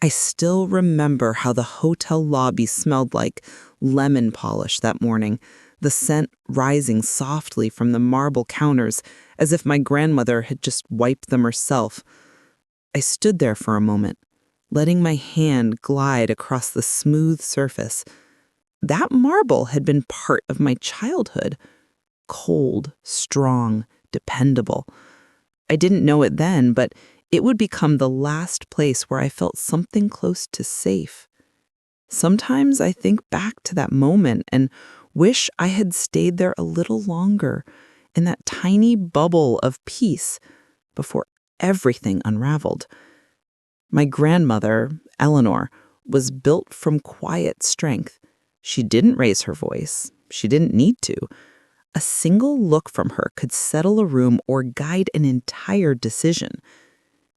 I still remember how the hotel lobby smelled like lemon polish that morning, the scent rising softly from the marble counters as if my grandmother had just wiped them herself. I stood there for a moment, letting my hand glide across the smooth surface. That marble had been part of my childhood. Cold, strong, dependable. I didn't know it then, but it would become the last place where I felt something close to safe. Sometimes I think back to that moment and wish I had stayed there a little longer, in that tiny bubble of peace, before everything unraveled. My grandmother, Eleanor, was built from quiet strength. She didn't raise her voice. She didn't need to. A single look from her could settle a room or guide an entire decision.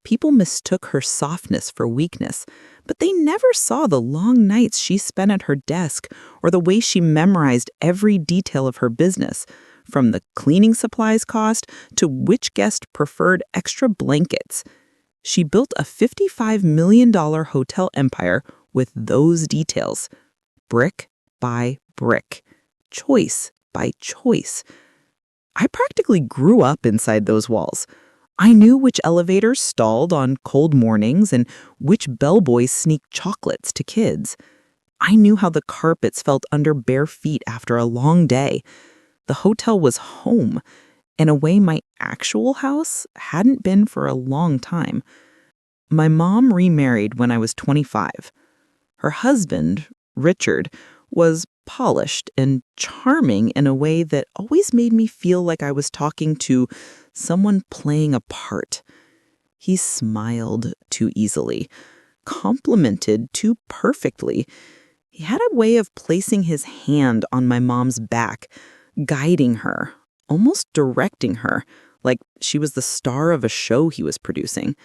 People mistook her softness for weakness, but they never saw the long nights she spent at her desk or the way she memorized every detail of her business, from the cleaning supplies cost to which guest preferred extra blankets. She built a $55 million hotel empire with those details, brick by brick, choice by choice. I practically grew up inside those walls. I knew which elevators stalled on cold mornings and which bellboys sneaked chocolates to kids. I knew how the carpets felt under bare feet after a long day. The hotel was home, in a way my actual house hadn't been for a long time. My mom remarried when I was 25. Her husband, Richard, was polished and charming in a way that always made me feel like I was talking to someone playing a part. He smiled too easily, complimented too perfectly. He had a way of placing his hand on my mom's back, guiding her, almost directing her, like she was the star of a show he was producing.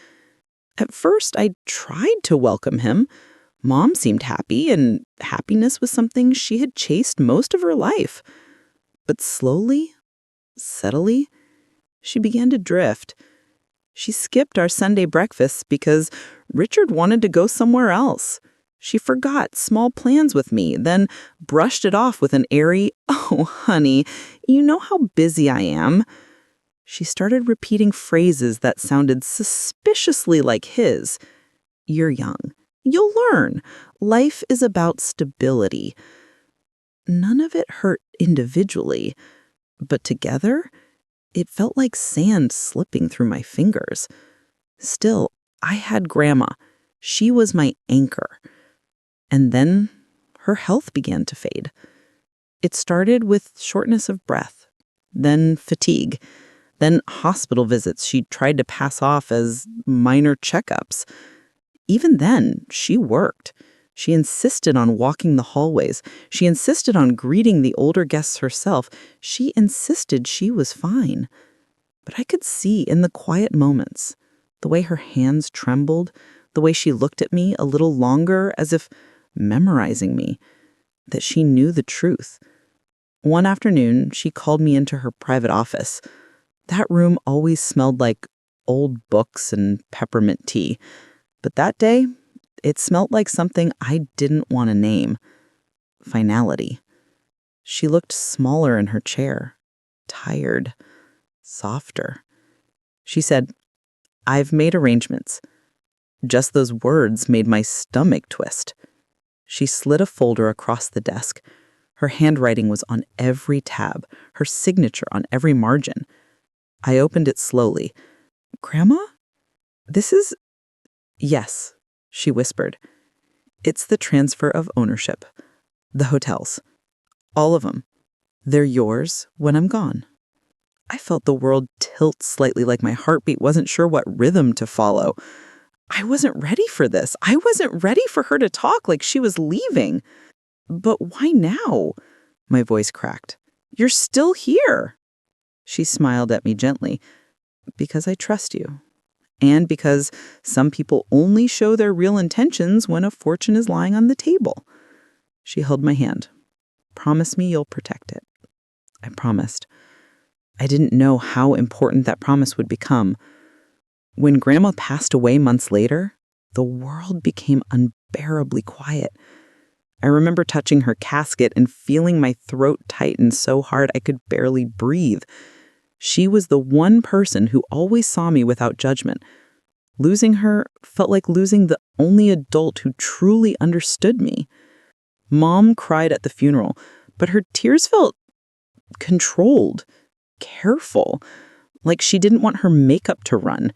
At first, I tried to welcome him. Mom seemed happy, and happiness was something she had chased most of her life. But slowly, subtly, she began to drift. She skipped our Sunday breakfasts because Richard wanted to go somewhere else. She forgot small plans with me, then brushed it off with an airy, "Oh, honey, you know how busy I am." She started repeating phrases that sounded suspiciously like his. "You're young. You'll learn. Life is about stability." None of it hurt individually, but together, it felt like sand slipping through my fingers. Still, I had Grandma. She was my anchor. And then her health began to fade. It started with shortness of breath, then fatigue, then hospital visits she tried to pass off as minor checkups. Even then, she worked. She insisted on walking the hallways. She insisted on greeting the older guests herself. She insisted she was fine. But I could see in the quiet moments, the way her hands trembled, the way she looked at me a little longer as if memorizing me, that she knew the truth. One afternoon, she called me into her private office. That room always smelled like old books and peppermint tea. But that day, it smelled like something I didn't want to name. Finality. She looked smaller in her chair, tired, softer. She said, "I've made arrangements." Just those words made my stomach twist. She slid a folder across the desk. Her handwriting was on every tab, her signature on every margin. I opened it slowly. "Grandma? This is—" "Yes," she whispered. "It's the transfer of ownership. The hotels. All of them. They're yours when I'm gone." I felt the world tilt slightly, like my heartbeat wasn't sure what rhythm to follow. I wasn't ready for this. I wasn't ready for her to talk like she was leaving. "But why now?" My voice cracked. "You're still here." She smiled at me gently. "Because I trust you. And because some people only show their real intentions when a fortune is lying on the table." She held my hand. "Promise me you'll protect it." I promised. I didn't know how important that promise would become. When Grandma passed away months later, the world became unbearably quiet. I remember touching her casket and feeling my throat tighten so hard I could barely breathe. She was the one person who always saw me without judgment. Losing her felt like losing the only adult who truly understood me. Mom cried at the funeral, but her tears felt controlled, careful, like she didn't want her makeup to run.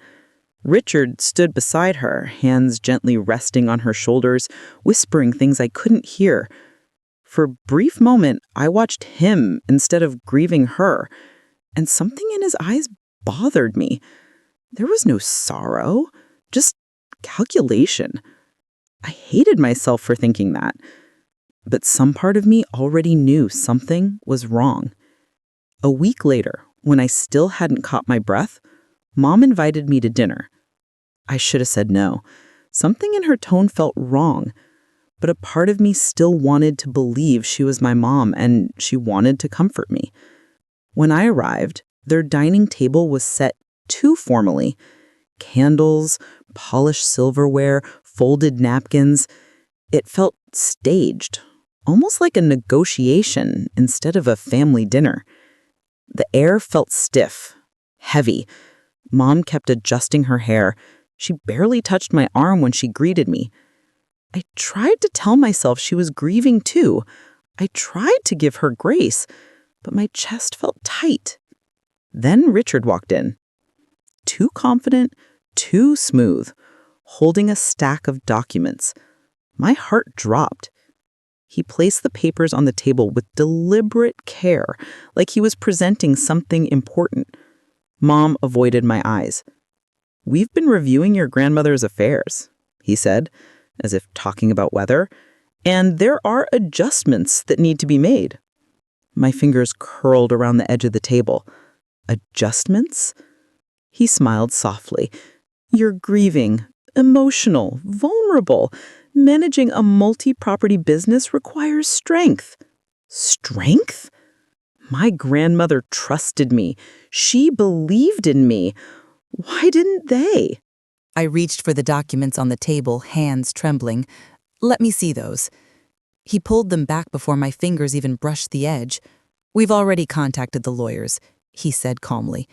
Richard stood beside her, hands gently resting on her shoulders, whispering things I couldn't hear. For a brief moment, I watched him instead of grieving her, and something in his eyes bothered me. There was no sorrow, just calculation. I hated myself for thinking that, but some part of me already knew something was wrong. A week later, when I still hadn't caught my breath, Mom invited me to dinner. I should have said no. Something in her tone felt wrong, but a part of me still wanted to believe she was my mom and she wanted to comfort me. When I arrived, their dining table was set too formally. Candles, polished silverware, folded napkins. It felt staged, almost like a negotiation instead of a family dinner. The air felt stiff, heavy. Mom kept adjusting her hair. She barely touched my arm when she greeted me. I tried to tell myself she was grieving too. I tried to give her grace, but my chest felt tight. Then Richard walked in. Too confident, too smooth, holding a stack of documents. My heart dropped. He placed the papers on the table with deliberate care, like he was presenting something important. Mom avoided my eyes. "We've been reviewing your grandmother's affairs," he said, as if talking about weather, "and there are adjustments that need to be made." My fingers curled around the edge of the table. Adjustments? He smiled softly. "You're grieving, emotional, vulnerable. Managing a multi-property business requires strength." Strength? My grandmother trusted me. She believed in me. Why didn't they? I reached for the documents on the table, hands trembling. "Let me see those." He pulled them back before my fingers even brushed the edge. "We've already contacted the lawyers," he said calmly.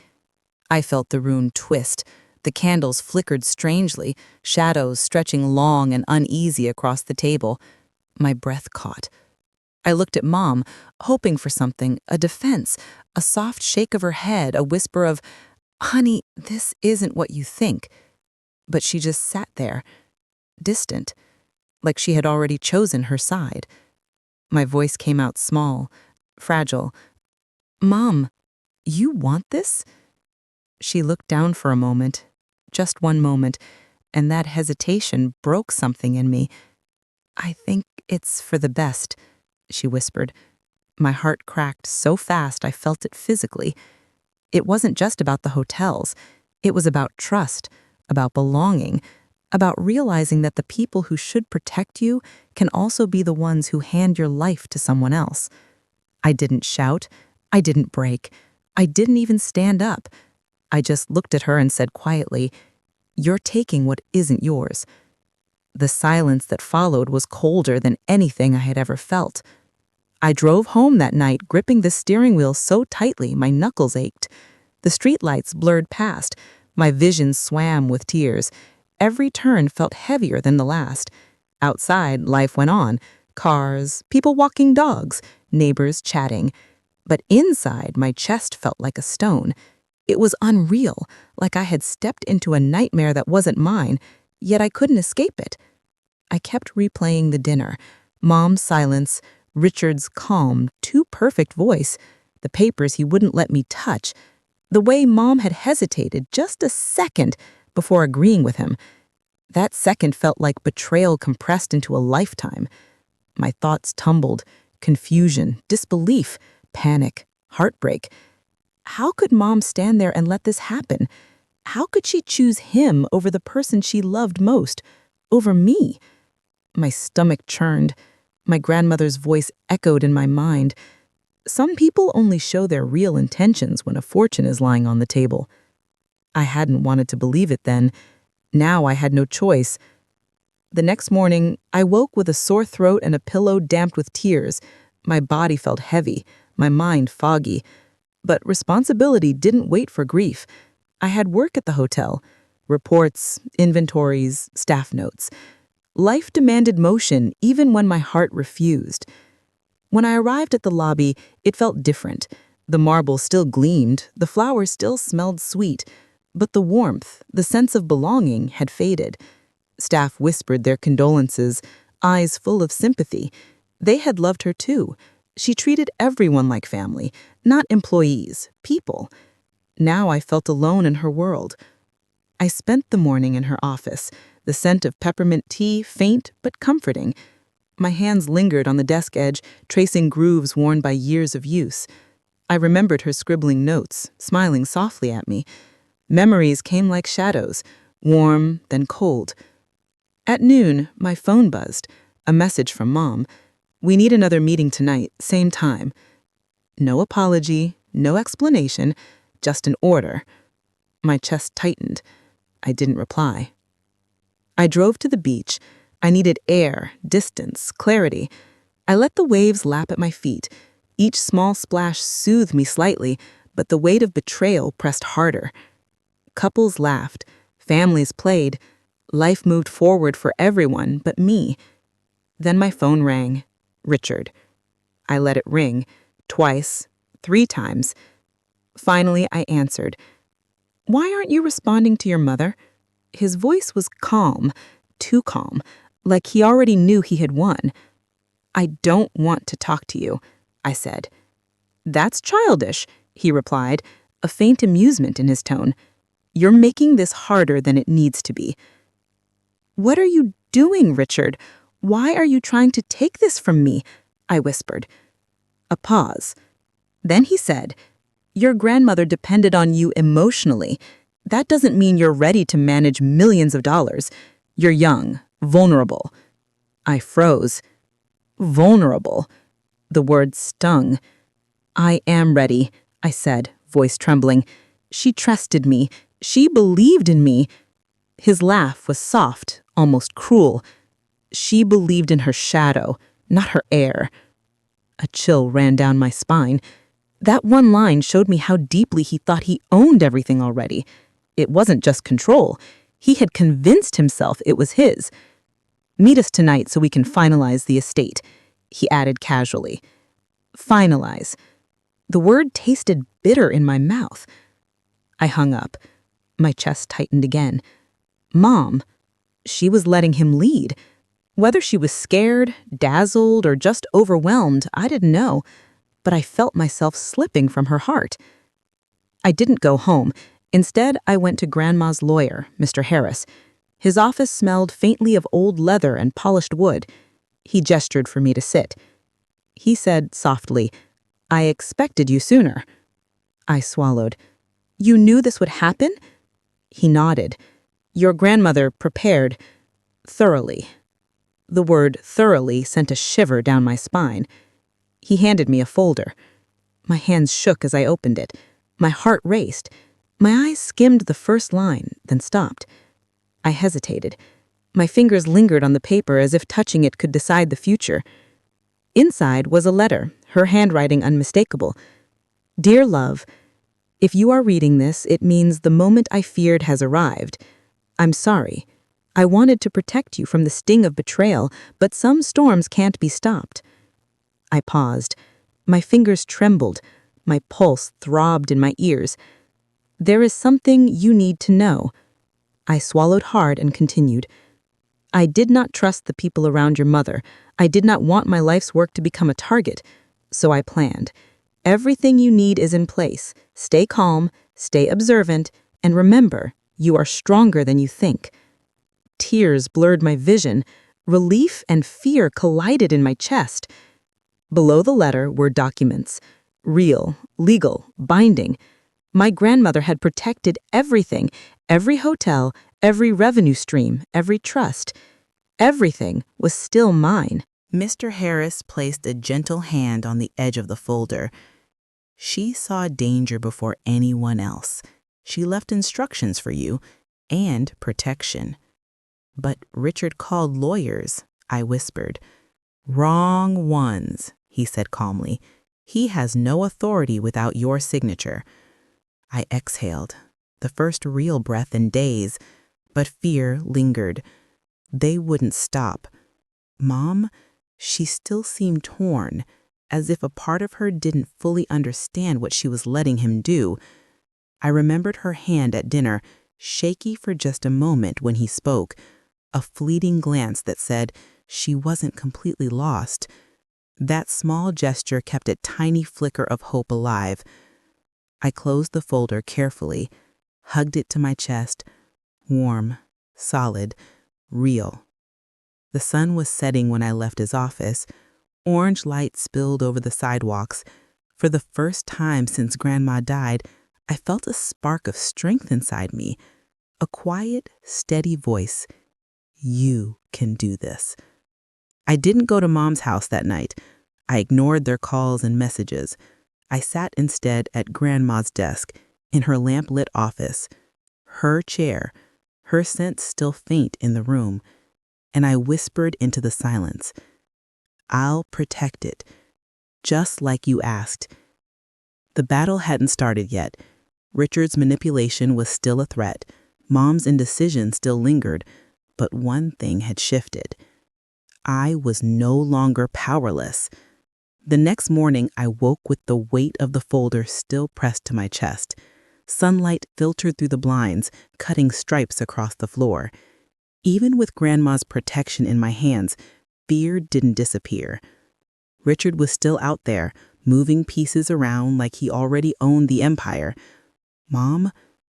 I felt the room twist. The candles flickered strangely, shadows stretching long and uneasy across the table. My breath caught. I looked at Mom, hoping for something, a defense, a soft shake of her head, a whisper of, "Honey, this isn't what you think." But she just sat there, distant, like she had already chosen her side. My voice came out small, fragile. "Mom, you want this?" She looked down for a moment, just one moment, and that hesitation broke something in me. "I think it's for the best," she whispered. My heart cracked so fast I felt it physically. It wasn't just about the hotels. It was about trust, about belonging, about realizing that the people who should protect you can also be the ones who hand your life to someone else. I didn't shout. I didn't break. I didn't even stand up. I just looked at her and said quietly, "You're taking what isn't yours." The silence that followed was colder than anything I had ever felt. I drove home that night, gripping the steering wheel so tightly my knuckles ached. The streetlights blurred past. My vision swam with tears. Every turn felt heavier than the last. Outside, life went on. Cars, people walking dogs, neighbors chatting. But inside, my chest felt like a stone. It was unreal, like I had stepped into a nightmare that wasn't mine, yet I couldn't escape it. I kept replaying the dinner. Mom's silence, Richard's calm, too perfect voice, the papers he wouldn't let me touch, the way Mom had hesitated just a second before agreeing with him. That second felt like betrayal compressed into a lifetime. My thoughts tumbled, confusion, disbelief, panic, heartbreak. How could Mom stand there and let this happen? How could she choose him over the person she loved most, over me? My stomach churned. My grandmother's voice echoed in my mind. Some people only show their real intentions when a fortune is lying on the table. I hadn't wanted to believe it then. Now I had no choice. The next morning, I woke with a sore throat and a pillow damped with tears. My body felt heavy, my mind foggy. But responsibility didn't wait for grief. I had work at the hotel, reports, inventories, staff notes. Life demanded motion even when my heart refused. When I arrived at the lobby, it felt different. The marble still gleamed, the flowers still smelled sweet, but the warmth, the sense of belonging had faded. Staff whispered their condolences, eyes full of sympathy. They had loved her too. She treated everyone like family, not employees, people. Now I felt alone in her world. I spent the morning in her office, the scent of peppermint tea faint but comforting. My hands lingered on the desk edge, tracing grooves worn by years of use. I remembered her scribbling notes, smiling softly at me. Memories came like shadows, warm, then cold. At noon, my phone buzzed, a message from Mom. "We need another meeting tonight, same time." No apology, no explanation, just an order. My chest tightened. I didn't reply. I drove to the beach. I needed air, distance, clarity. I let the waves lap at my feet. Each small splash soothed me slightly, but the weight of betrayal pressed harder. Couples laughed. Families played. Life moved forward for everyone but me. Then my phone rang. Richard. I let it ring. Twice. 3 times. Finally, I answered. "Why aren't you responding to your mother?" His voice was calm, too calm, like he already knew he had won. "I don't want to talk to you," I said. "That's childish," he replied, a faint amusement in his tone. "You're making this harder than it needs to be." "What are you doing, Richard? Why are you trying to take this from me?" I whispered. A pause. Then he said, "Your grandmother depended on you emotionally. That doesn't mean you're ready to manage millions of dollars. You're young, vulnerable." I froze. Vulnerable. The word stung. "I am ready," I said, voice trembling. "She trusted me. She believed in me." His laugh was soft, almost cruel. "She believed in her shadow, not her heir." A chill ran down my spine. That one line showed me how deeply he thought he owned everything already. It wasn't just control. He had convinced himself it was his. "Meet us tonight so we can finalize the estate," he added casually. Finalize. The word tasted bitter in my mouth. I hung up. My chest tightened again. Mom. She was letting him lead. Whether she was scared, dazzled, or just overwhelmed, I didn't know, but I felt myself slipping from her heart. I didn't go home. Instead, I went to Grandma's lawyer, Mr. Harris. His office smelled faintly of old leather and polished wood. He gestured for me to sit. He said softly, "I expected you sooner." I swallowed. "You knew this would happen?" He nodded. "Your grandmother prepared thoroughly." The word thoroughly sent a shiver down my spine. He handed me a folder. My hands shook as I opened it. My heart raced. My eyes skimmed the first line, then stopped. I hesitated. My fingers lingered on the paper as if touching it could decide the future. Inside was a letter, her handwriting unmistakable. "Dear love, if you are reading this, it means the moment I feared has arrived. I'm sorry. I wanted to protect you from the sting of betrayal, but some storms can't be stopped." I paused. My fingers trembled. My pulse throbbed in my ears. "There is something you need to know." I swallowed hard and continued. "I did not trust the people around your mother. I did not want my life's work to become a target. So I planned. Everything you need is in place. Stay calm, stay observant, and remember, you are stronger than you think." Tears blurred my vision. Relief and fear collided in my chest. Below the letter were documents. Real, legal, binding. My grandmother had protected everything, every hotel, every revenue stream, every trust. Everything was still mine. Mr. Harris placed a gentle hand on the edge of the folder. "She saw danger before anyone else. She left instructions for you and protection. But Richard called lawyers, I whispered. Wrong ones, he said calmly. He has no authority without your signature. I exhaled, the first real breath in days, but fear lingered. They wouldn't stop. Mom, she still seemed torn, as if a part of her didn't fully understand what she was letting him do. I remembered her hand at dinner, shaky for just a moment when he spoke, a fleeting glance that said she wasn't completely lost. That small gesture kept a tiny flicker of hope alive. I closed the folder carefully, hugged it to my chest, warm, solid, real. The sun was setting when I left his office. Orange light spilled over the sidewalks. For the first time since Grandma died, I felt a spark of strength inside me, a quiet, steady voice. You can do this. I didn't go to Mom's house that night. I ignored their calls and messages. I sat instead at Grandma's desk, in her lamp-lit office, her chair, her scent still faint in the room, and I whispered into the silence, I'll protect it, just like you asked. The battle hadn't started yet. Richard's manipulation was still a threat. Mom's indecision still lingered, but one thing had shifted. I was no longer powerless. The next morning, I woke with the weight of the folder still pressed to my chest. Sunlight filtered through the blinds, cutting stripes across the floor. Even with Grandma's protection in my hands, fear didn't disappear. Richard was still out there, moving pieces around like he already owned the empire. Mom,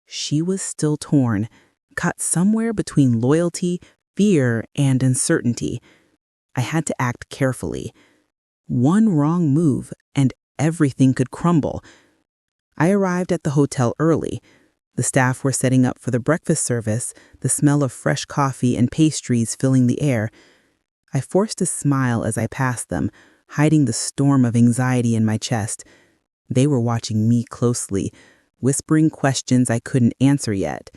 she was still torn, caught somewhere between loyalty, fear, and uncertainty. I had to act carefully. One wrong move, and everything could crumble. I arrived at the hotel early. The staff were setting up for the breakfast service, the smell of fresh coffee and pastries filling the air. I forced a smile as I passed them, hiding the storm of anxiety in my chest. They were watching me closely, whispering questions I couldn't answer yet.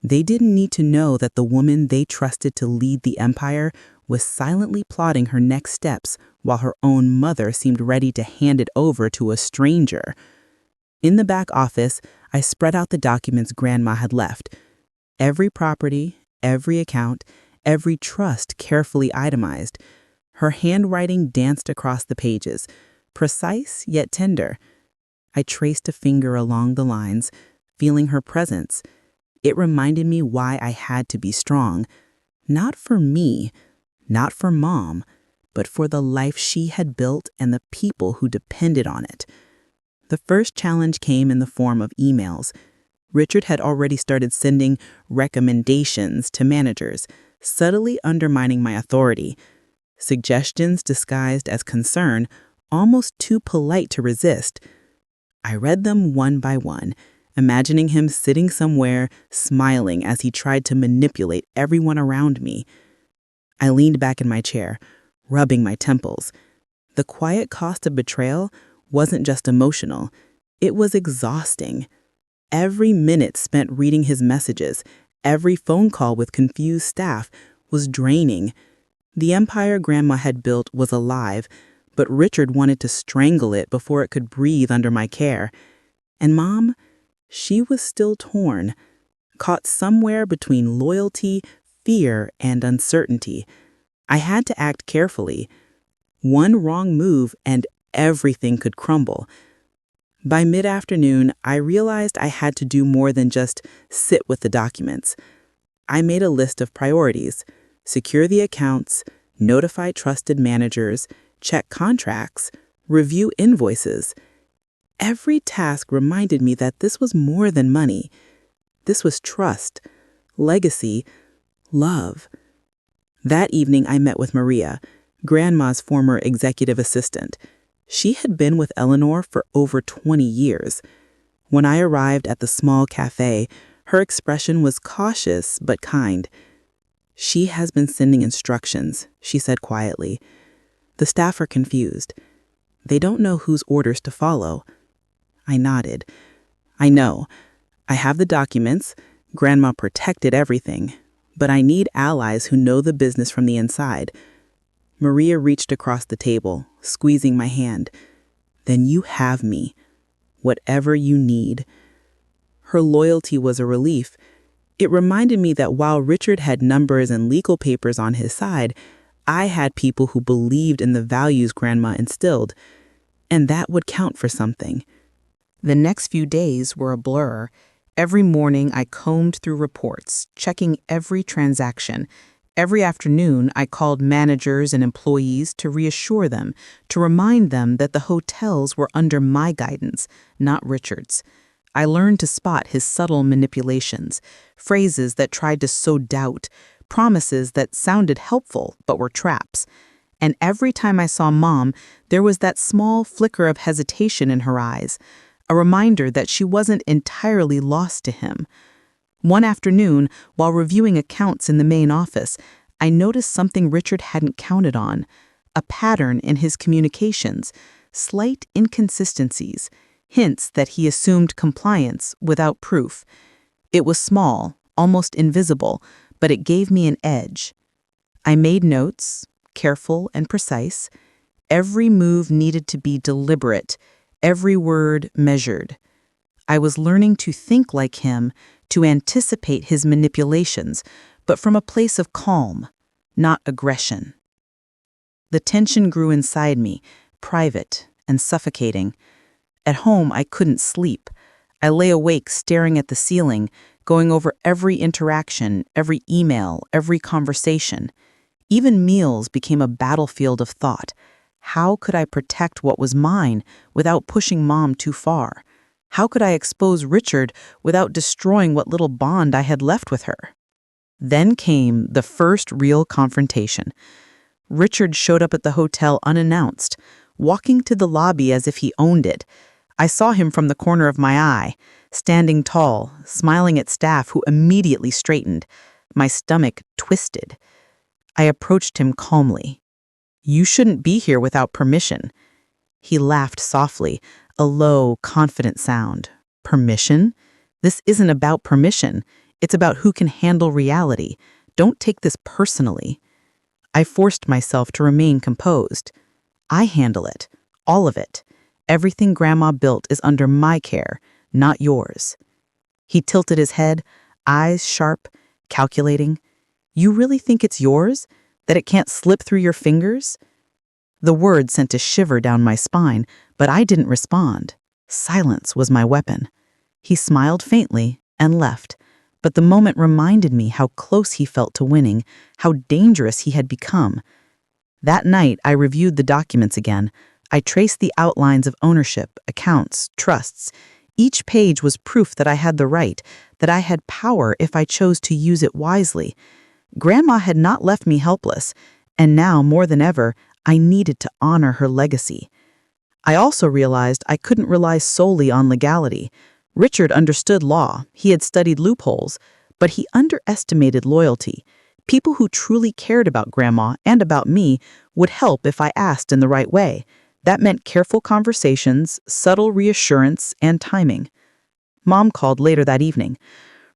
They didn't need to know that the woman they trusted to lead the empire was silently plotting her next steps while her own mother seemed ready to hand it over to a stranger. In the back office, I spread out the documents Grandma had left. Every property, every account, every trust carefully itemized. Her handwriting danced across the pages, precise yet tender. I traced a finger along the lines, feeling her presence. It reminded me why I had to be strong. Not for me, not for Mom, but for the life she had built and the people who depended on it. The first challenge came in the form of emails. Richard had already started sending recommendations to managers, subtly undermining my authority. Suggestions disguised as concern, almost too polite to resist. I read them one by one, imagining him sitting somewhere, smiling as he tried to manipulate everyone around me. I leaned back in my chair, rubbing my temples. The quiet cost of betrayal wasn't just emotional, it was exhausting. Every minute spent reading his messages, every phone call with confused staff was draining. The empire Grandma had built was alive, but Richard wanted to strangle it before it could breathe under my care. And Mom, she was still torn, caught somewhere between loyalty, fear, and uncertainty. I had to act carefully. One wrong move and everything could crumble. By mid-afternoon, I realized I had to do more than just sit with the documents. I made a list of priorities: secure the accounts, notify trusted managers, check contracts, review invoices. Every task reminded me that this was more than money. This was trust, legacy, love. That evening, I met with Maria, Grandma's former executive assistant. She had been with Eleanor for over 20 years. When I arrived at the small cafe, her expression was cautious but kind. "She has been sending instructions," she said quietly. "The staff are confused. They don't know whose orders to follow." I nodded. "I know. I have the documents. Grandma protected everything. But I need allies who know the business from the inside. Maria reached across the table, squeezing my hand. Then you have me. Whatever you need. Her loyalty was a relief. It reminded me that while Richard had numbers and legal papers on his side, I had people who believed in the values Grandma instilled, and that would count for something. The next few days were a blur. Every morning I combed through reports, checking every transaction. Every afternoon I called managers and employees to reassure them, to remind them that the hotels were under my guidance, not Richard's. I learned to spot his subtle manipulations, phrases that tried to sow doubt, promises that sounded helpful but were traps. And every time I saw Mom, there was that small flicker of hesitation in her eyes, a reminder that she wasn't entirely lost to him. One afternoon, while reviewing accounts in the main office, I noticed something Richard hadn't counted on, a pattern in his communications, slight inconsistencies, hints that he assumed compliance without proof. It was small, almost invisible, but it gave me an edge. I made notes, careful and precise. Every move needed to be deliberate, every word measured. I was learning to think like him, to anticipate his manipulations, but from a place of calm, not aggression. The tension grew inside me, private and suffocating. At home, I couldn't sleep. I lay awake staring at the ceiling, going over every interaction, every email, every conversation. Even meals became a battlefield of thought. How could I protect what was mine without pushing Mom too far? How could I expose Richard without destroying what little bond I had left with her? Then came the first real confrontation. Richard showed up at the hotel unannounced, walking to the lobby as if he owned it. I saw him from the corner of my eye, standing tall, smiling at staff who immediately straightened. My stomach twisted. I approached him calmly. "You shouldn't be here without permission." He laughed softly, a low, confident sound. "Permission? This isn't about permission. It's about who can handle reality. Don't take this personally." I forced myself to remain composed. "I handle it. All of it. Everything Grandma built is under my care, not yours." He tilted his head, eyes sharp, calculating. "You really think it's yours? That it can't slip through your fingers?" The word sent a shiver down my spine, but I didn't respond. Silence was my weapon. He smiled faintly and left, but the moment reminded me how close he felt to winning, how dangerous he had become. That night, I reviewed the documents again. I traced the outlines of ownership, accounts, trusts. Each page was proof that I had the right, that I had power if I chose to use it wisely. Grandma had not left me helpless, and now, more than ever, I needed to honor her legacy. I also realized I couldn't rely solely on legality. Richard understood law, he had studied loopholes, but he underestimated loyalty. People who truly cared about Grandma and about me would help if I asked in the right way. That meant careful conversations, subtle reassurance, and timing. Mom called later that evening.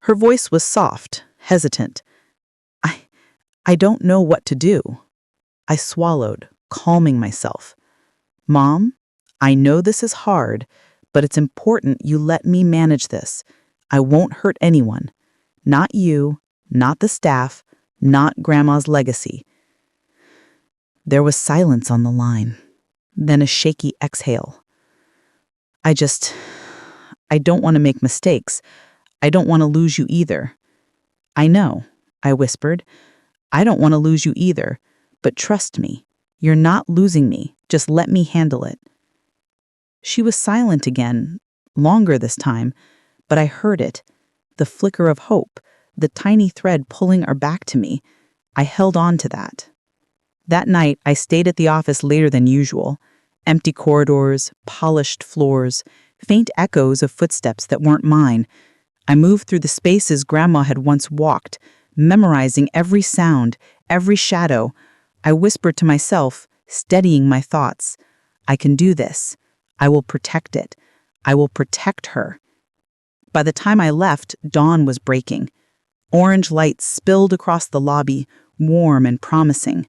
Her voice was soft, hesitant. I don't know what to do." I swallowed, calming myself. "Mom, I know this is hard, but it's important you let me manage this. I won't hurt anyone. Not you, not the staff, not Grandma's legacy." There was silence on the line, then a shaky exhale. I don't want to make mistakes. I don't want to lose you either." "I know," I whispered. "I don't want to lose you either, but trust me. You're not losing me. Just let me handle it." She was silent again, longer this time, but I heard it, the flicker of hope, the tiny thread pulling her back to me. I held on to that. That night, I stayed at the office later than usual. Empty corridors, polished floors, faint echoes of footsteps that weren't mine. I moved through the spaces Grandma had once walked, memorizing every sound, every shadow. I whispered to myself, steadying my thoughts. "I can do this. I will protect it. I will protect her." By the time I left, dawn was breaking. Orange light spilled across the lobby, warm and promising.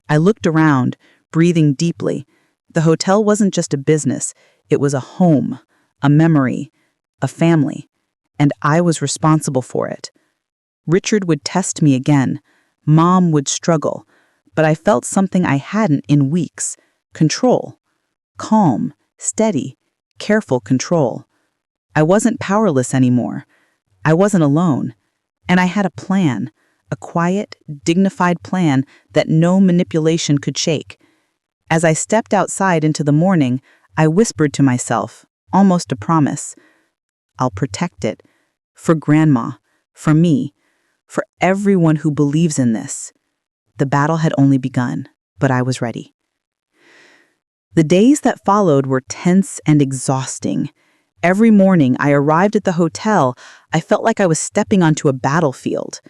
I looked around, breathing deeply. The hotel wasn't just a business, it was a home, a memory, a family, and I was responsible for it. Richard would test me again. Mom would struggle, but I felt something I hadn't in weeks: control. Calm, steady, careful control. I wasn't powerless anymore. I wasn't alone. And I had a plan, a quiet, dignified plan that no manipulation could shake. As I stepped outside into the morning, I whispered to myself, almost a promise, I'll protect it. For Grandma, for me, for everyone who believes in this. The battle had only begun, but I was ready. The days that followed were tense and exhausting. Every morning I arrived at the hotel, I felt like I was stepping onto a battlefield.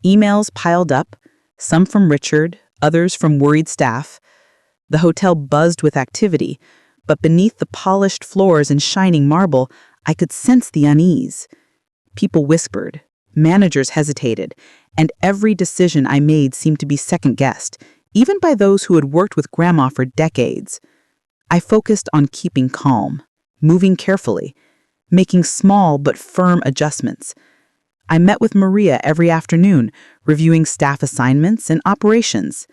Emails piled up, some from Richard, others from worried staff. The hotel buzzed with activity, but beneath the polished floors and shining marble, I could sense the unease. People whispered, managers hesitated, and every decision I made seemed to be second-guessed, even by those who had worked with Grandma for decades. I focused on keeping calm, moving carefully, making small but firm adjustments. I met with Maria every afternoon, reviewing staff assignments and operations.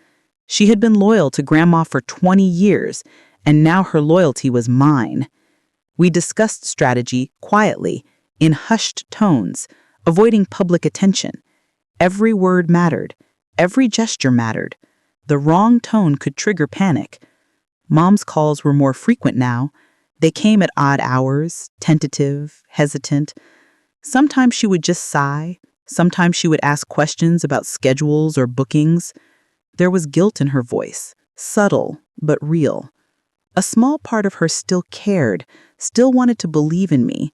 She had been loyal to Grandma for 20 years, and now her loyalty was mine. We discussed strategy quietly, in hushed tones, avoiding public attention. Every word mattered. Every gesture mattered. The wrong tone could trigger panic. Mom's calls were more frequent now. They came at odd hours, tentative, hesitant. Sometimes she would just sigh. Sometimes she would ask questions about schedules or bookings. There was guilt in her voice, subtle but real. A small part of her still cared, still wanted to believe in me.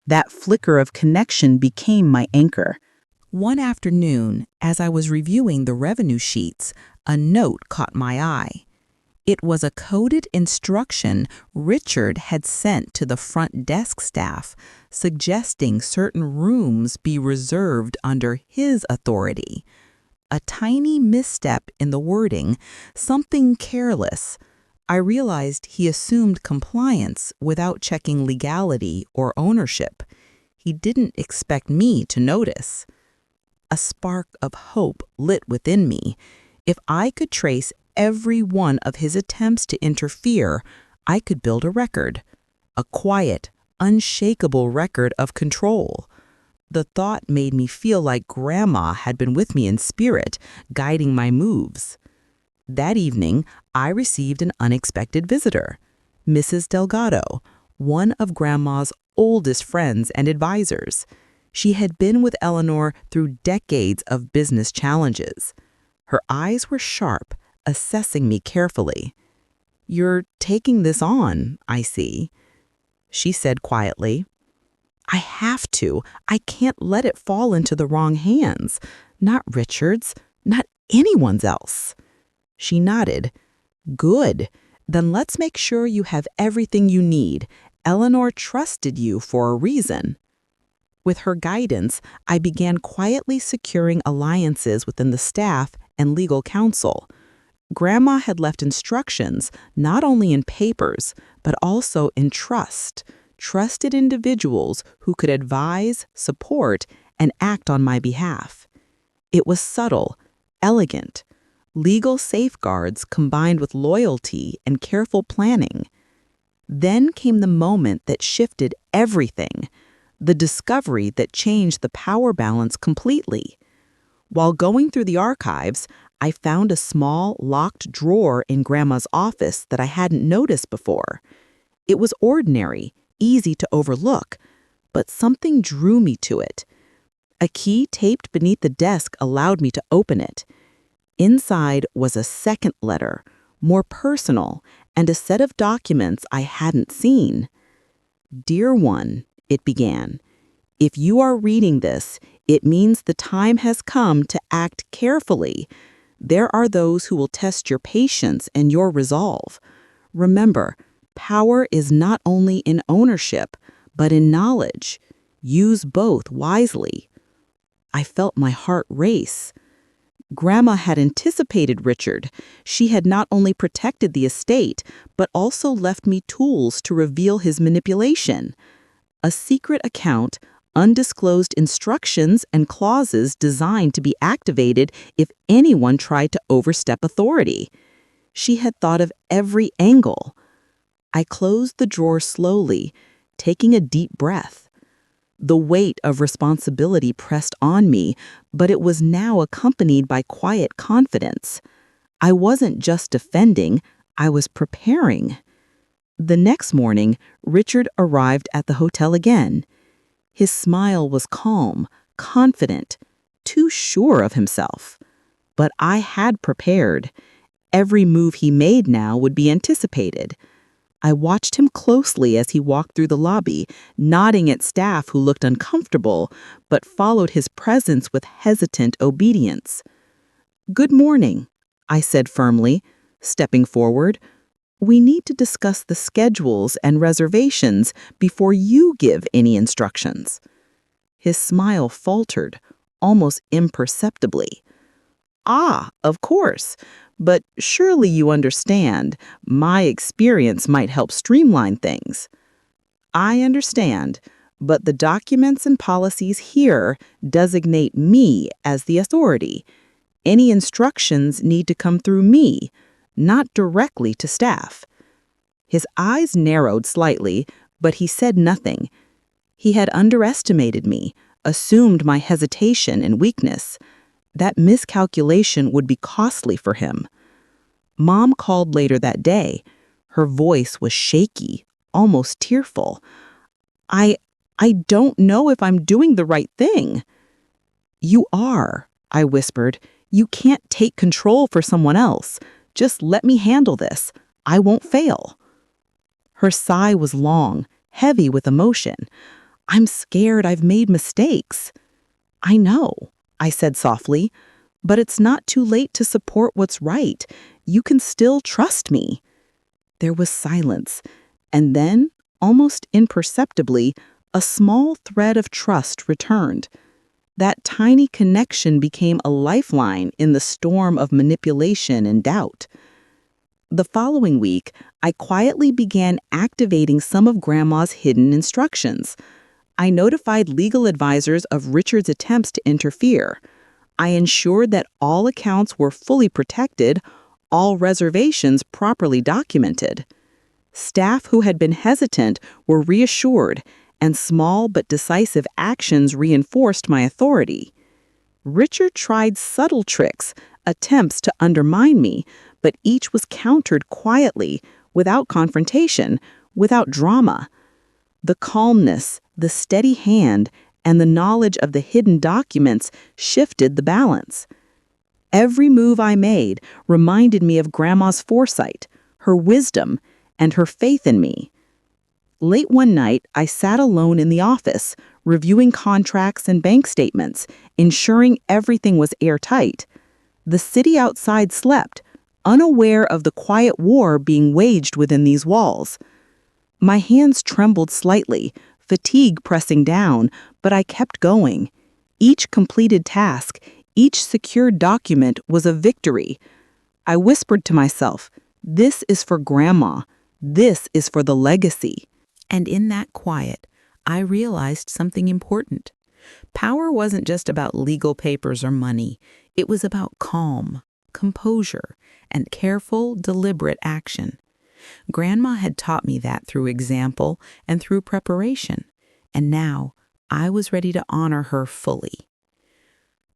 That flicker of connection became my anchor. One afternoon, as I was reviewing the revenue sheets, a note caught my eye. It was a coded instruction Richard had sent to the front desk staff, suggesting certain rooms be reserved under his authority. A tiny misstep in the wording, something careless. I realized he assumed compliance without checking legality or ownership. He didn't expect me to notice. A spark of hope lit within me. If I could trace every one of his attempts to interfere, I could build a record. A quiet, unshakable record of control. The thought made me feel like Grandma had been with me in spirit, guiding my moves. That evening, I received an unexpected visitor, Mrs. Delgado, one of Grandma's oldest friends and advisors. She had been with Eleanor through decades of business challenges. Her eyes were sharp, assessing me carefully. "You're taking this on, I see," she said quietly. "I have to. I can't let it fall into the wrong hands. Not Richard's, not anyone's else." She nodded. "Good. Then let's make sure you have everything you need. Eleanor trusted you for a reason." With her guidance, I began quietly securing alliances within the staff and legal counsel. Grandma had left instructions not only in papers, but also in trusted individuals who could advise, support, and act on my behalf. It was subtle, elegant, legal safeguards combined with loyalty and careful planning. Then came the moment that shifted everything, the discovery that changed the power balance completely. While going through the archives, I found a small, locked drawer in Grandma's office that I hadn't noticed before. It was ordinary, easy to overlook, but something drew me to it. A key taped beneath the desk allowed me to open it. Inside was a second letter, more personal, and a set of documents I hadn't seen. "Dear one," it began, "if you are reading this, it means the time has come to act carefully. There are those who will test your patience and your resolve. Remember, power is not only in ownership, but in knowledge. Use both wisely." I felt my heart race. Grandma had anticipated Richard. She had not only protected the estate, but also left me tools to reveal his manipulation. A secret account, undisclosed instructions and clauses designed to be activated if anyone tried to overstep authority. She had thought of every angle. I closed the drawer slowly, taking a deep breath. The weight of responsibility pressed on me, but it was now accompanied by quiet confidence. I wasn't just defending, I was preparing. The next morning, Richard arrived at the hotel again. His smile was calm, confident, too sure of himself. But I had prepared. Every move he made now would be anticipated. I watched him closely as he walked through the lobby, nodding at staff who looked uncomfortable, but followed his presence with hesitant obedience. "Good morning," I said firmly, stepping forward. "We need to discuss the schedules and reservations before you give any instructions." His smile faltered, almost imperceptibly. "Ah, of course. But surely you understand, my experience might help streamline things." "I understand, but the documents and policies here designate me as the authority. Any instructions need to come through me, not directly to staff." His eyes narrowed slightly, but he said nothing. He had underestimated me, assumed my hesitation and weakness. That miscalculation would be costly for him. Mom called later that day. Her voice was shaky, almost tearful. I don't know if I'm doing the right thing." "You are," I whispered. "You can't take control for someone else. Just let me handle this. I won't fail." Her sigh was long, heavy with emotion. "I'm scared I've made mistakes." "I know," I said softly, "but it's not too late to support what's right. You can still trust me." There was silence, and then, almost imperceptibly, a small thread of trust returned. That tiny connection became a lifeline in the storm of manipulation and doubt. The following week, I quietly began activating some of Grandma's hidden instructions. I notified legal advisors of Richard's attempts to interfere. I ensured that all accounts were fully protected, all reservations properly documented. Staff who had been hesitant were reassured, and small but decisive actions reinforced my authority. Richard tried subtle tricks, attempts to undermine me, but each was countered quietly, without confrontation, without drama. The calmness, the steady hand, and the knowledge of the hidden documents shifted the balance. Every move I made reminded me of Grandma's foresight, her wisdom, and her faith in me. Late one night, I sat alone in the office, reviewing contracts and bank statements, ensuring everything was airtight. The city outside slept, unaware of the quiet war being waged within these walls. My hands trembled slightly, fatigue pressing down, but I kept going. Each completed task, each secured document was a victory. I whispered to myself, "This is for Grandma. This is for the legacy." And in that quiet, I realized something important. Power wasn't just about legal papers or money. It was about calm, composure, and careful, deliberate action. Grandma had taught me that through example and through preparation, and now I was ready to honor her fully.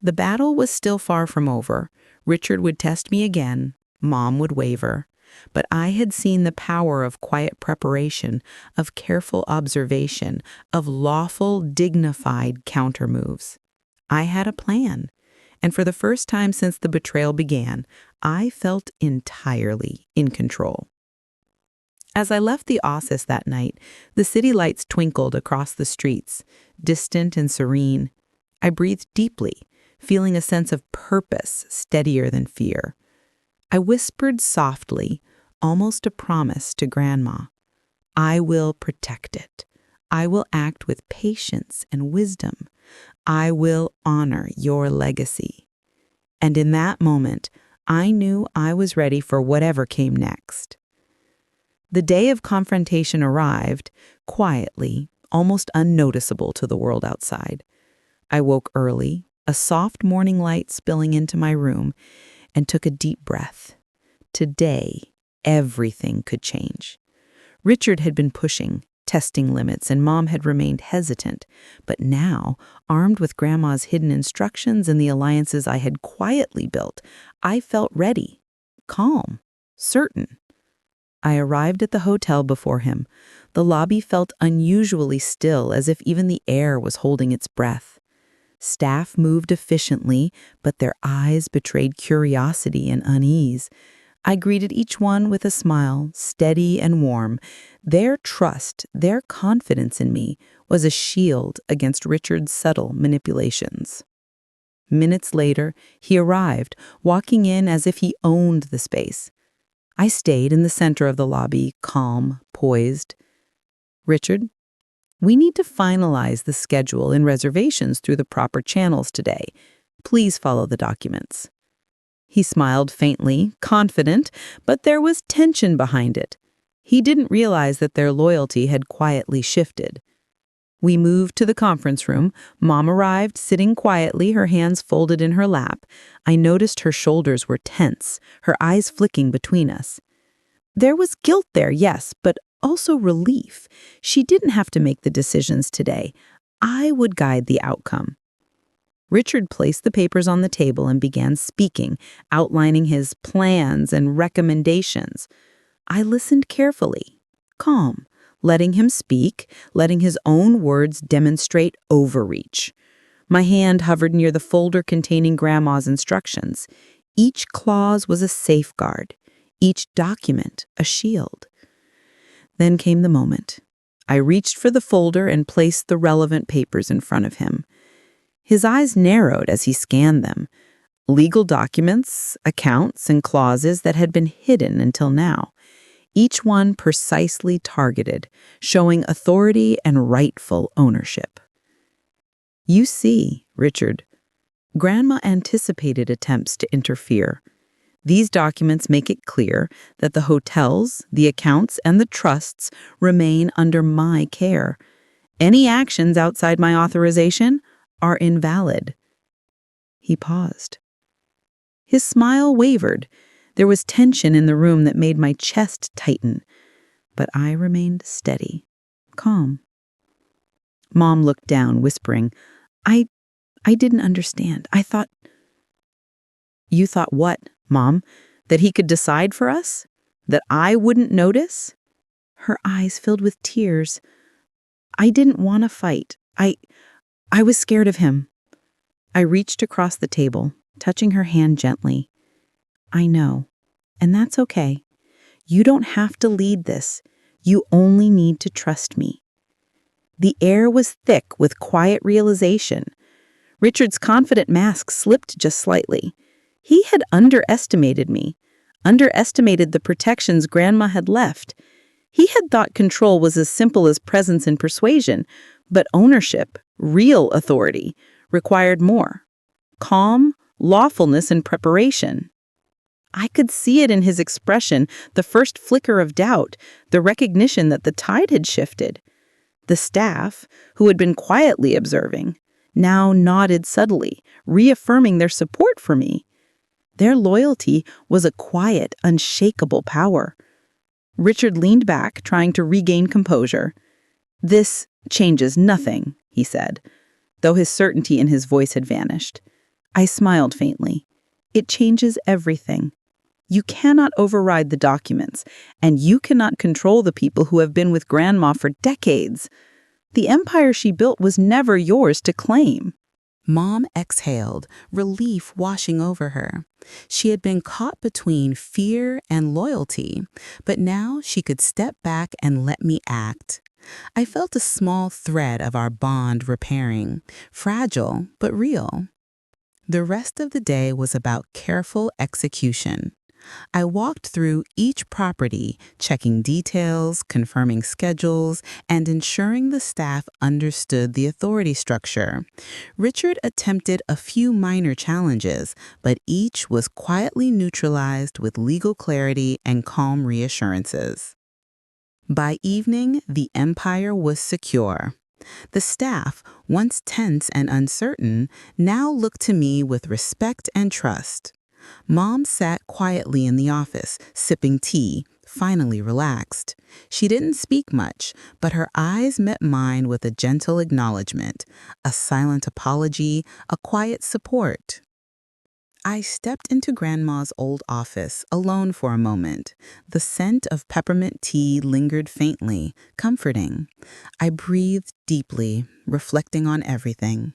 The battle was still far from over. Richard would test me again, Mom would waver, but I had seen the power of quiet preparation, of careful observation, of lawful, dignified countermoves. I had a plan, and for the first time since the betrayal began, I felt entirely in control. As I left the office that night, the city lights twinkled across the streets, distant and serene. I breathed deeply, feeling a sense of purpose steadier than fear. I whispered softly, almost a promise to Grandma. I will protect it. I will act with patience and wisdom, I will honor your legacy. And in that moment, I knew I was ready for whatever came next. The day of confrontation arrived, quietly, almost unnoticeable to the world outside. I woke early, a soft morning light spilling into my room, and took a deep breath. Today, everything could change. Richard had been pushing, testing limits, and Mom had remained hesitant. But now, armed with Grandma's hidden instructions and the alliances I had quietly built, I felt ready, calm, certain. I arrived at the hotel before him. The lobby felt unusually still, as if even the air was holding its breath. Staff moved efficiently, but their eyes betrayed curiosity and unease. I greeted each one with a smile, steady and warm. Their trust, their confidence in me, was a shield against Richard's subtle manipulations. Minutes later, he arrived, walking in as if he owned the space. I stayed in the center of the lobby, calm, poised. Richard, we need to finalize the schedule and reservations through the proper channels today. Please follow the documents. He smiled faintly, confident, but there was tension behind it. He didn't realize that their loyalty had quietly shifted. We moved to the conference room. Mom arrived, sitting quietly, her hands folded in her lap. I noticed her shoulders were tense, her eyes flicking between us. There was guilt there, yes, but also relief. She didn't have to make the decisions today. I would guide the outcome. Richard placed the papers on the table and began speaking, outlining his plans and recommendations. I listened carefully, calm, letting him speak, letting his own words demonstrate overreach. My hand hovered near the folder containing Grandma's instructions. Each clause was a safeguard, each document a shield. Then came the moment. I reached for the folder and placed the relevant papers in front of him. His eyes narrowed as he scanned them. Legal documents, accounts, and clauses that had been hidden until now. Each one precisely targeted, showing authority and rightful ownership. You see, Richard, Grandma anticipated attempts to interfere. These documents make it clear that the hotels, the accounts, and the trusts remain under my care. Any actions outside my authorization are invalid. He paused. His smile wavered. There was tension in the room that made my chest tighten, but I remained steady, calm. Mom looked down, whispering, I didn't understand. I thought... You thought what, Mom? That he could decide for us? That I wouldn't notice? Her eyes filled with tears. I didn't want to fight. I was scared of him. I reached across the table, touching her hand gently. I know, and that's okay. You don't have to lead this. You only need to trust me. The air was thick with quiet realization. Richard's confident mask slipped just slightly. He had underestimated me, underestimated the protections Grandma had left. He had thought control was as simple as presence and persuasion, but ownership, real authority, required more. Calm, lawfulness, and preparation. I could see it in his expression, the first flicker of doubt, the recognition that the tide had shifted. The staff, who had been quietly observing, now nodded subtly, reaffirming their support for me. Their loyalty was a quiet, unshakable power. Richard leaned back, trying to regain composure. This changes nothing, he said, though his certainty in his voice had vanished. I smiled faintly. It changes everything. You cannot override the documents, and you cannot control the people who have been with Grandma for decades. The empire she built was never yours to claim. Mom exhaled, relief washing over her. She had been caught between fear and loyalty, but now she could step back and let me act. I felt a small thread of our bond repairing, fragile but real. The rest of the day was about careful execution. I walked through each property, checking details, confirming schedules, and ensuring the staff understood the authority structure. Richard attempted a few minor challenges, but each was quietly neutralized with legal clarity and calm reassurances. By evening, the empire was secure. The staff, once tense and uncertain, now looked to me with respect and trust. Mom sat quietly in the office, sipping tea, finally relaxed. She didn't speak much, but her eyes met mine with a gentle acknowledgement, a silent apology, a quiet support. I stepped into Grandma's old office, alone for a moment. The scent of peppermint tea lingered faintly, comforting. I breathed deeply, reflecting on everything.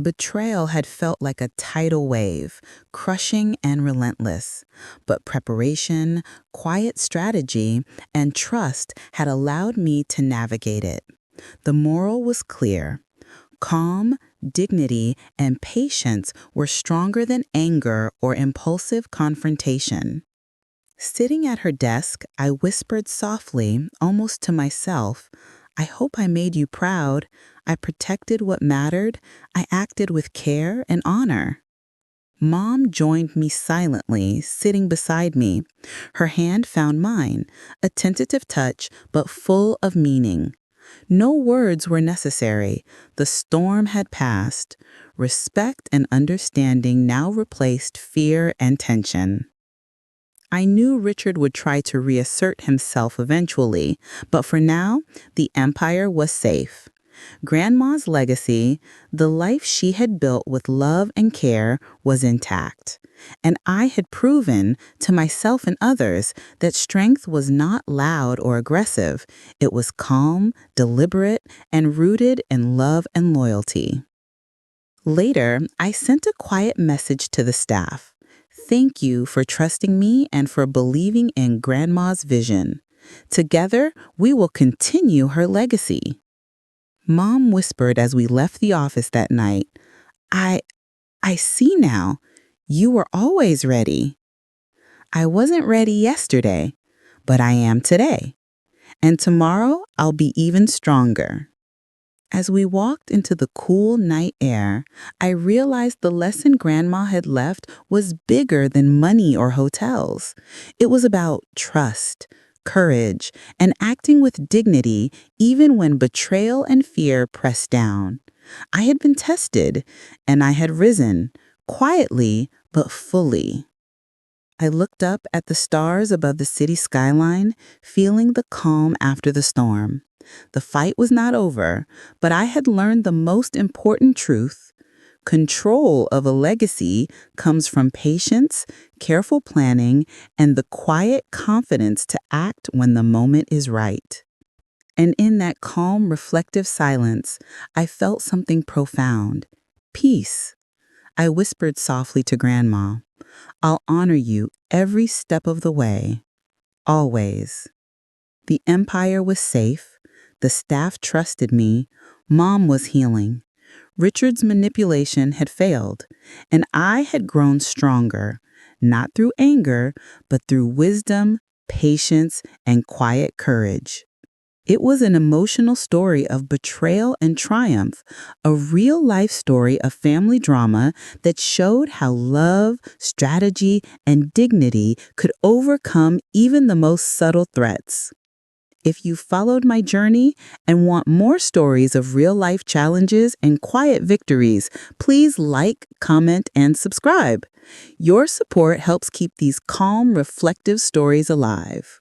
Betrayal had felt like a tidal wave, crushing and relentless. But preparation, quiet strategy, and trust had allowed me to navigate it. The moral was clear. Calm, dignity, and patience were stronger than anger or impulsive confrontation. Sitting at her desk, I whispered softly, almost to myself, "I hope I made you proud. I protected what mattered. I acted with care and honor." Mom joined me silently, sitting beside me. Her hand found mine, a tentative touch, but full of meaning. No words were necessary. The storm had passed. Respect and understanding now replaced fear and tension. I knew Richard would try to reassert himself eventually, but for now, the empire was safe. Grandma's legacy, the life she had built with love and care, was intact. And I had proven to myself and others that strength was not loud or aggressive. It was calm, deliberate, and rooted in love and loyalty. Later, I sent a quiet message to the staff. "Thank you for trusting me and for believing in Grandma's vision. Together, we will continue her legacy." Mom whispered as we left the office that night, I see now. You were always ready." I wasn't ready yesterday, but I am today. And tomorrow I'll be even stronger. As we walked into the cool night air, I realized the lesson Grandma had left was bigger than money or hotels. It was about trust, courage, and acting with dignity even when betrayal and fear pressed down. I had been tested, and I had risen, quietly but fully. I looked up at the stars above the city skyline, feeling the calm after the storm. The fight was not over, but I had learned the most important truth. Control of a legacy comes from patience, careful planning, and the quiet confidence to act when the moment is right. And in that calm, reflective silence, I felt something profound. Peace. I whispered softly to Grandma, "I'll honor you every step of the way. Always." The empire was safe. The staff trusted me. Mom was healing. Richard's manipulation had failed, and I had grown stronger, not through anger, but through wisdom, patience, and quiet courage. It was an emotional story of betrayal and triumph, a real-life story of family drama that showed how love, strategy, and dignity could overcome even the most subtle threats. If you followed my journey and want more stories of real-life challenges and quiet victories, please like, comment, and subscribe. Your support helps keep these calm, reflective stories alive.